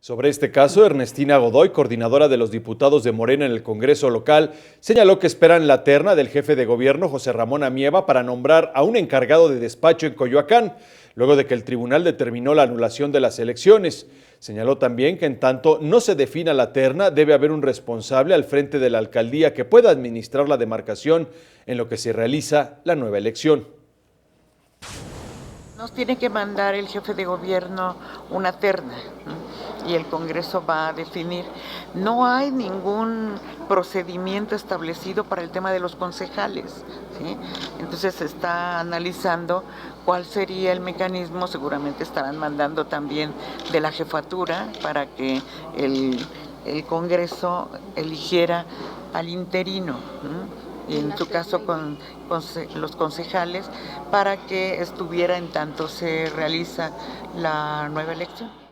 Sobre este caso, Ernestina Godoy, coordinadora de los diputados de Morena en el Congreso local, señaló que esperan la terna del jefe de gobierno, José Ramón Amieva, para nombrar a un encargado de despacho en Coyoacán, luego de que el tribunal determinó la anulación de las elecciones. Señaló también que en tanto no se defina la terna, debe haber un responsable al frente de la alcaldía que pueda administrar la demarcación en lo que se realiza la nueva elección. Nos tiene que mandar el jefe de gobierno una terna y el Congreso va a definir. No hay ningún procedimiento establecido para el tema de los concejales, ¿sí? Entonces se está analizando cuál sería el mecanismo. Seguramente estarán mandando también de la jefatura para que el Congreso eligiera al interino, y en su caso con los concejales, para que estuviera en tanto se realiza la nueva elección.